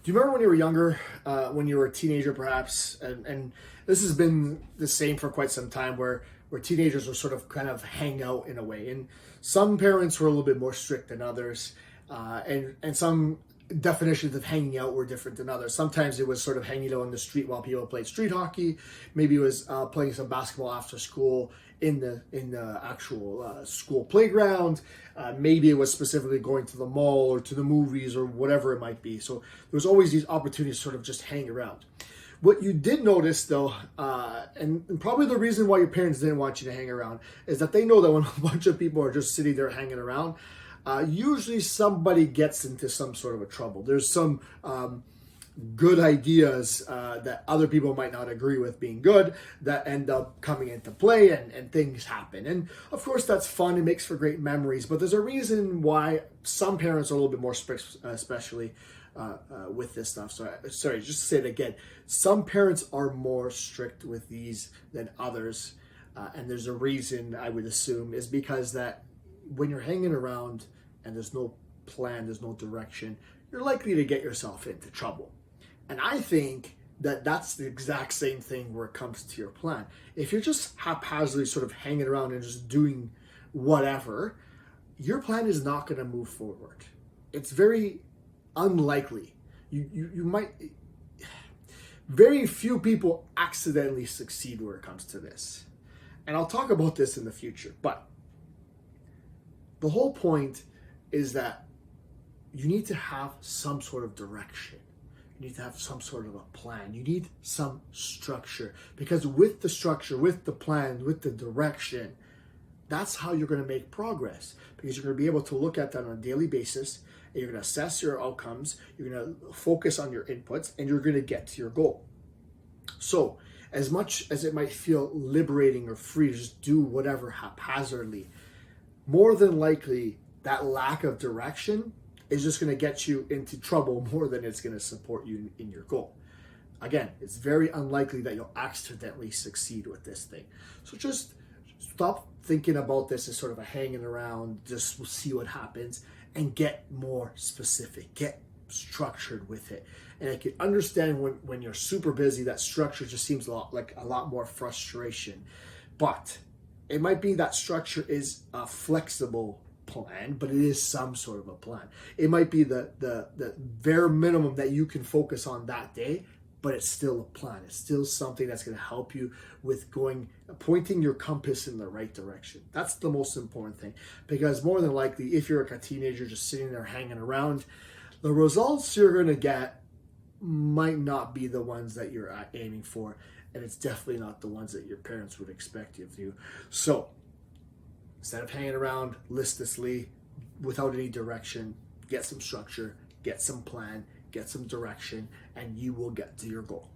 Do you remember when you were younger, when you were a teenager perhaps, and this has been the same for quite some time, where teenagers were sort of kind of hang out in a way, and some parents were a little bit more strict than others, and some definitions of hanging out were different than others. Sometimes it was sort of hanging out on the street while people played street hockey. Maybe it was playing some basketball after school in the actual school playground. Maybe it was specifically going to the mall or to the movies or whatever it might be. So there was always these opportunities to sort of just hang around. What you did notice though, and probably the reason why your parents didn't want you to hang around, is that they know that when a bunch of people are just sitting there hanging around, usually somebody gets into some sort of a trouble. There's some good ideas that other people might not agree with being good that end up coming into play, and things happen. And of course that's fun, it makes for great memories, but there's a reason why some parents are a little bit more strict, especially with this stuff. So sorry, just to say it again, some parents are more strict with these than others, and there's a reason, I would assume, is because that when you're hanging around and there's no plan, there's no direction, you're likely to get yourself into trouble. And I think that that's the exact same thing where it comes to your plan. If you're just haphazardly sort of hanging around and just doing whatever, your plan is not going to move forward. It's very unlikely. You might, very few people accidentally succeed where it comes to this. And I'll talk about this in the future, but the whole point is that you need to have some sort of direction. You need to have some sort of a plan. You need some structure, because with the structure, with the plan, with the direction, that's how you're going to make progress, because you're going to be able to look at that on a daily basis, and you're going to assess your outcomes, you're going to focus on your inputs, and you're going to get to your goal. So as much as it might feel liberating or free to just do whatever haphazardly, more than likely that lack of direction is just going to get you into trouble more than it's going to support you in your goal. Again, it's very unlikely that you'll accidentally succeed with this thing. So just stop thinking about this as sort of a hanging around, just see what happens, and get more specific, get structured with it. And I can understand when you're super busy, that structure just seems a lot more frustration. But it might be that structure is a flexible plan, but it is some sort of a plan. It might be the bare minimum that you can focus on that day, but it's still a plan. It's still something that's going to help you with pointing your compass in the right direction. That's the most important thing, because more than likely, if you're a teenager just sitting there hanging around, the results you're going to get might not be the ones that you're aiming for, and it's definitely not the ones that your parents would expect of you. So instead of hanging around listlessly without any direction, get some structure, get some plan, get some direction, and you will get to your goal.